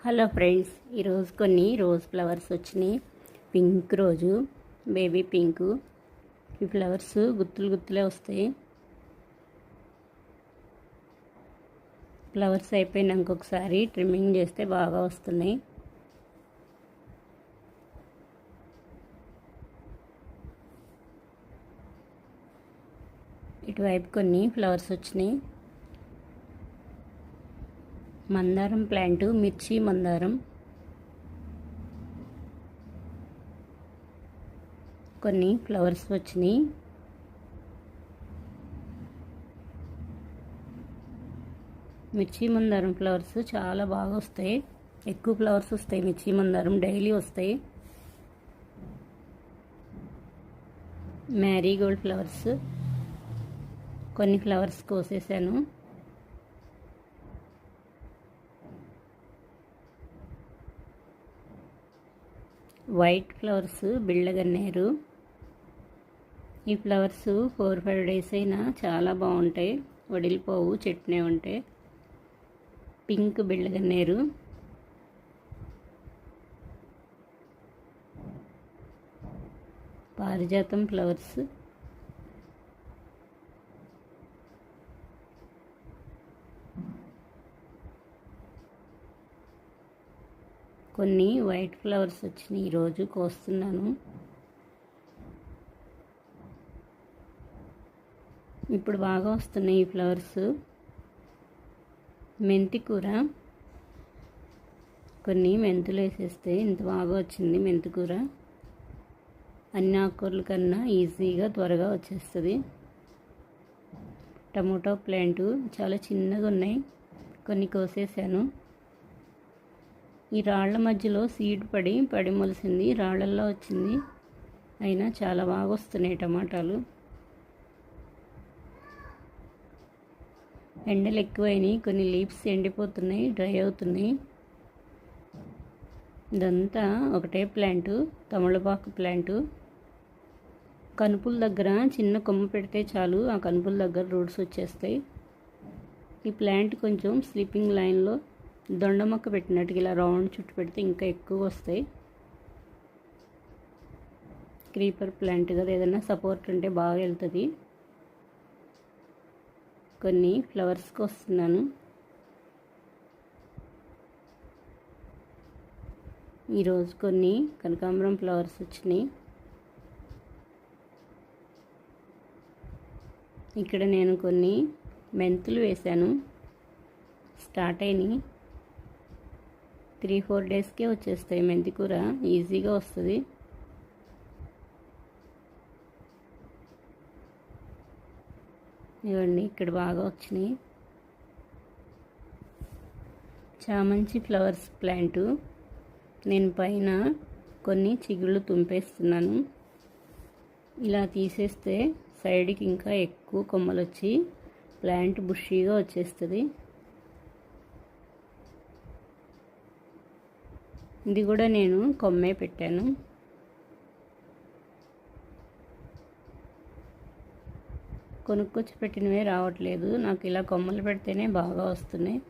Hello friends, ఈరోజు కొన్ని rose flowers వచ్చినాయి. పింక్ రోజు, బేబీ పింక్. ఈ ఫ్లవర్స్ గుత్తులు గుత్తులే వస్తాయి. ఫ్లవర్స్ అయిపోయినాక ఒకసారి ట్రిమ్మింగ్ చేస్తే బాగా వస్తున్నాయి. ఇటువైపు కొన్ని ఫ్లవర్స్ వచ్చినాయి. మందారం ప్లాంట్, మిర్చి మందారం. కొన్ని ఫ్లవర్స్ వచ్చినాయి. మిర్చి మందారం ఫ్లవర్స్ చాలా బాగా వస్తాయి. ఎక్కువ ఫ్లవర్స్ వస్తాయి. మిర్చి మందారం డైలీ వస్తాయి. మ్యారీగోల్డ్ ఫ్లవర్స్, కొన్ని ఫ్లవర్స్ కోసేసాను. వైట్ ఫ్లవర్స్, బిళ్ళగన్నేరు. ఈ ఫ్లవర్స్ 4-5 డేస్ అయినా చాలా బాగుంటాయి, వడిలిపోవు, చెట్టునే ఉంటాయి. పింక్ బిళ్ళగన్నేరు. పారిజాతం ఫ్లవర్స్. కొన్ని వైట్ ఫ్లవర్స్ వచ్చినాయి, ఈరోజు కోస్తున్నాను. ఇప్పుడు బాగా వస్తున్నాయి ఈ ఫ్లవర్స్. మెంతి కూర, కొన్ని మెంతులు వేసేస్తే ఇంత బాగా వచ్చింది మెంతి కూర. అన్ని ఆకుకూరల కన్నా ఈజీగా త్వరగా వచ్చేస్తుంది. టమోటో ప్లాంట్ చాలా చిన్నగా ఉన్నాయి, కొన్ని కోసేసాను. ఈ రాళ్ల మధ్యలో సీడ్ పడి మొలిసింది, రాళ్ళల్లో వచ్చింది. అయినా చాలా బాగా వస్తున్నాయి టమాటాలు. ఎండలు ఎక్కువైనాయి, కొన్ని లీవ్స్ ఎండిపోతున్నాయి, డ్రై అవుతున్నాయి. ఇదంతా ఒకటే ప్లాంటు, తమలపాకు ప్లాంటు. కనుపుల దగ్గర చిన్న కొమ్మ పెడితే చాలు, ఆ కనుపుల దగ్గర రూట్స్ వచ్చేస్తాయి. ఈ ప్లాంట్ కొంచెం స్లీపింగ్ లైన్లో దొండ మొక్క పెట్టినట్టుగా ఇలా రౌండ్ చుట్టు పెడితే ఇంకా ఎక్కువ వస్తాయి. క్రీపర్ ప్లాంట్ కదా, ఏదైనా సపోర్ట్ ఉంటే బాగా వెళ్తుంది. కొన్ని ఫ్లవర్స్కి వస్తున్నాను. ఈరోజు కొన్ని కనకాంబరం ఫ్లవర్స్ వచ్చినాయి. ఇక్కడ నేను కొన్ని మెంతులు వేశాను, స్టార్ట్ అయినాయి. 3-4 డేస్కే వచ్చేస్తాయి. మెంతి కూర ఈజీగా వస్తుంది. ఇవ్వండి, ఇక్కడ బాగా వచ్చినాయి. చామంతి ఫ్లవర్స్ ప్లాంటు. నేను పైన కొన్ని చిగుళ్ళు తుంపేస్తున్నాను. ఇలా తీసేస్తే సైడ్కి ఇంకా ఎక్కువ కొమ్మలు వచ్చి ప్లాంట్ బుషీగా వచ్చేస్తుంది. ఇది కూడా నేను కొమ్మే పెట్టాను. కొనుక్కొచ్చి పెట్టినవే రావట్లేదు, నాకు ఇలా కొమ్మలు పెడితేనే బాగా వస్తున్నాయి.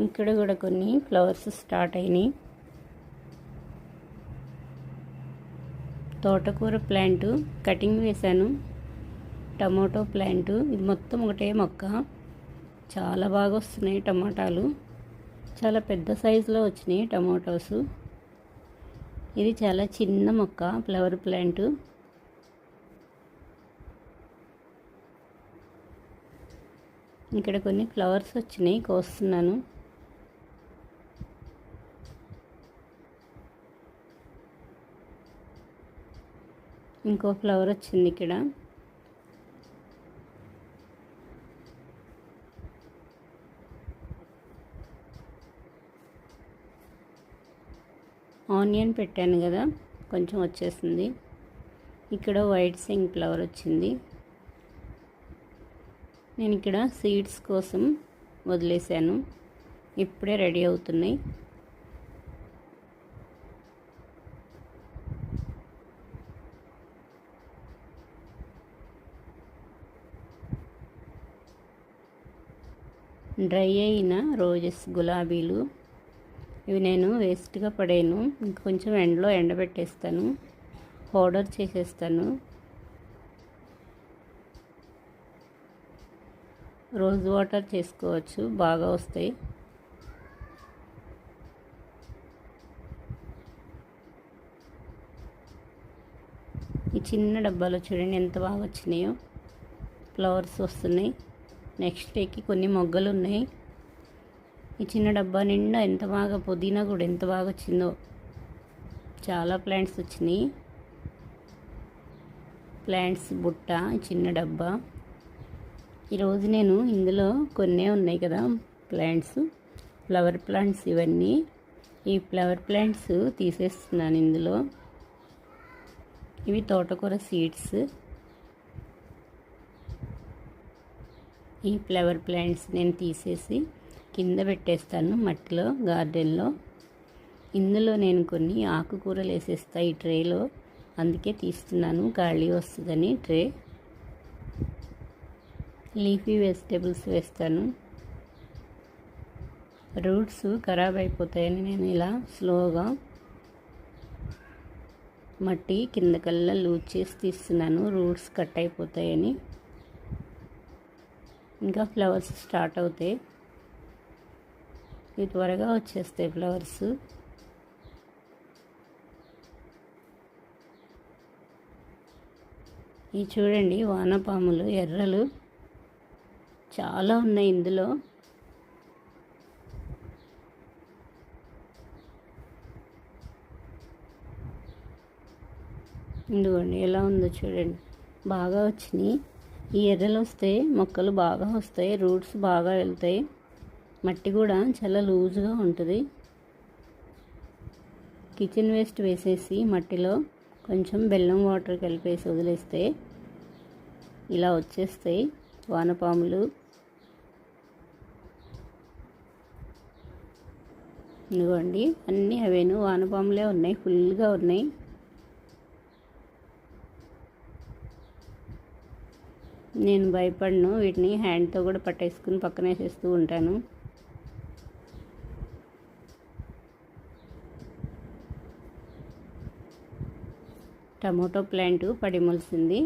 ఇక్కడ కూడా కొన్ని ఫ్లవర్స్ స్టార్ట్ అయినాయి. తోటకూర ప్లాంటు కటింగ్ వేశాను. టమాటో ప్లాంటు, ఇది మొత్తం ఒకటే మొక్క. చాలా బాగా వస్తున్నాయి టమాటాలు, చాలా పెద్ద సైజులో వచ్చినాయి టమాటోస్. ఇది చాలా చిన్న మొక్క, ఫ్లవర్ ప్లాంటు. ఇక్కడ కొన్ని ఫ్లవర్స్ వచ్చినాయి, కోస్తున్నాను. ఇంకో ఫ్లవర్ వచ్చింది ఇక్కడ. ఆనియన్ పెట్టాను కదా, కొంచెం వచ్చేసింది. ఇక్కడ వైట్ సింగ్ ఫ్లవర్ వచ్చింది. నేను ఇక్కడ సీడ్స్ కోసం వదిలేసాను, ఇప్పుడే రెడీ అవుతున్నాయి. డ్రై అయిన రోజెస్ గులాబీలు. ఇవి నేను వేస్ట్గా పడేను, ఇంకొంచెం ఎండలో ఎండబెట్టేస్తాను, పౌడర్ చేసేస్తాను. రోజ్ వాటర్ చేసుకోవచ్చు, బాగా వస్తాయి. ఈ చిన్న డబ్బాలో చూడండి ఎంత బాగా వచ్చినాయో, ఫ్లవర్స్ వస్తున్నాయి. నెక్స్ట్ డేకి కొన్ని మొగ్గలు ఉన్నాయి. ఈ చిన్న డబ్బా నిండా ఎంత బాగా, పుదీనా కూడా ఎంత బాగా వచ్చిందో, చాలా ప్లాంట్స్ వచ్చినాయి. ప్లాంట్స్ బుట్ట, చిన్న డబ్బా. ఈరోజు నేను ఇందులో కొన్నే ఉన్నాయి కదా ప్లాంట్స్, ఫ్లవర్ ప్లాంట్స్ ఇవన్నీ. ఈ ఫ్లవర్ ప్లాంట్స్ తీసేస్తున్నాను ఇందులో. ఇవి తోటకూర సీడ్స్. ఈ ఫ్లవర్ ప్లాంట్స్ నేను తీసేసి కింద పెట్టేస్తాను మట్టిలో, గార్డెన్లో. ఇందులో నేను కొన్ని ఆకుకూరలు వేసేస్తా ఈ ట్రేలో, అందుకే తీస్తున్నాను, ఖాళీ వస్తుందని ట్రే. లీఫీ వెజిటేబుల్స్ వేస్తాను. రూట్స్ ఖరాబ్ అయిపోతాయని నేను ఇలా స్లోగా మట్టి కిందకల్లా లూజ్ చేసి తీస్తున్నాను, రూట్స్ కట్ అయిపోతాయని. ఇంకా ఫ్లవర్స్ స్టార్ట్ అవుతాయి, ఇవి త్వరగా వచ్చేస్తాయి ఫ్లవర్స్. ఇవి చూడండి వానపాములు, ఎర్రలు చాలా ఉన్నాయి ఇందులో. ఇదిగోండి ఎలా ఉందో చూడండి, బాగా వచ్చినాయి. ఈ ఎర్రలు వస్తే మొక్కలు బాగా వస్తాయి, రూట్స్ బాగా వెళ్తాయి, మట్టి కూడా చాలా లూజ్గా ఉంటుంది. కిచెన్ వేస్ట్ వేసేసి మట్టిలో కొంచెం బెల్లం వాటర్ కలిపేసి వదిలేస్తే ఇలా వచ్చేస్తాయి వానపాములు. ఇదిగోండి అన్నీ అవేను వానపాములే ఉన్నాయి, ఫుల్గా ఉన్నాయి. నేను భయపడను, వీటిని హ్యాండ్తో కూడా పట్టేసుకుని పక్కన వేసేస్తూ ఉంటాను. టమోటో ప్లాంట్ పడిమొలిసింది.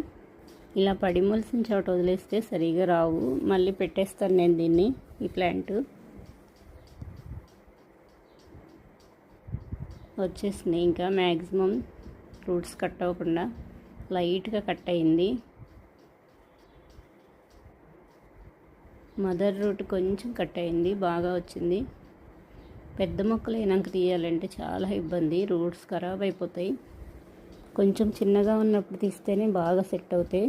ఇలా పడిమొలిసిన చోట వదిలేస్తే సరిగా రావు, మళ్ళీ పెట్టేస్తాను నేను దీన్ని, ఈ ప్లాంట్. వచ్చేసినాయి, ఇంకా మ్యాక్సిమం రూట్స్ కట్ అవ్వకుండా లైట్గా కట్ అయింది. మదర్ రూట్ కొంచెం కట్ అయింది, బాగా వచ్చింది. పెద్ద మొక్కలు అయినాక తీయాలంటే చాలా ఇబ్బంది, రూట్స్ ఖరాబ్ అయిపోతాయి. కొంచెం చిన్నగా ఉన్నప్పుడు తీస్తేనే బాగా సెట్ అవుతాయి.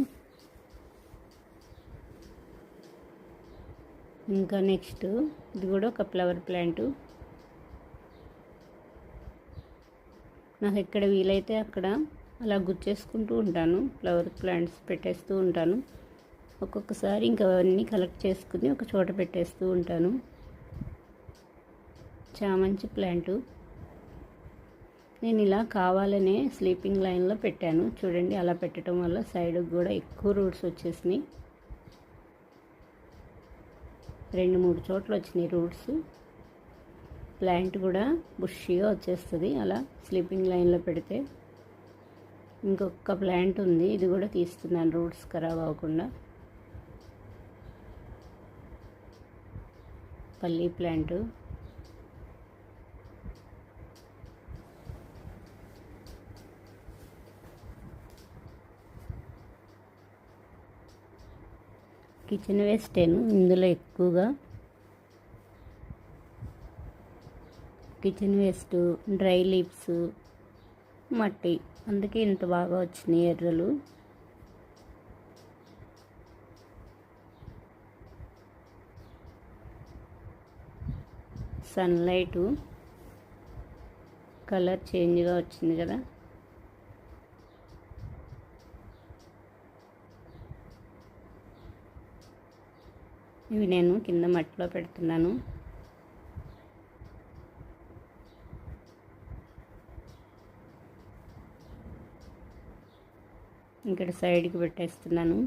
ఇంకా నెక్స్ట్ ఇది కూడా ఒక ఫ్లవర్ ప్లాంట్. నాకు ఎక్కడ వీలైతే అక్కడ అలా గుచ్చేసుకుంటూ ఉంటాను, ఫ్లవర్ ప్లాంట్స్ పెట్టేస్తూ ఉంటాను. ఒక్కొక్కసారి ఇంకా అవన్నీ కలెక్ట్ చేసుకుని ఒక చోట పెట్టేస్తూ ఉంటాను. చామంతి ప్లాంటు నేను ఇలా కావాలనే స్లీపింగ్ లైన్లో పెట్టాను చూడండి. అలా పెట్టడం వల్ల సైడ్కి కూడా ఎక్కువ రూట్స్ వచ్చేసినాయి. 2-3 చోట్ల వచ్చినాయి రూట్స్. ప్లాంట్ కూడా బుషీగా వచ్చేస్తుంది అలా స్లీపింగ్ లైన్లో పెడితే. ఇంకొక ప్లాంట్ ఉంది, ఇది కూడా తీస్తున్నాను రూట్స్ ఖరాబ్ అవ్వకుండా. పల్లీ ప్లాంట్. కిచెన్ వేస్టేను ఇందులో ఎక్కువగా. కిచెన్ వేస్ట్, డ్రై లీవ్స్, మట్టి, అందుకే ఇంత బాగా వచ్చినాయి ఎర్రలు. సన్లైట్ కలర్ చేంజ్గా వచ్చింది కదా. ఇవి నేను కింద మట్టిలో పెడుతున్నాను. ఇక్కడ సైడ్కి పెట్టేస్తున్నాను.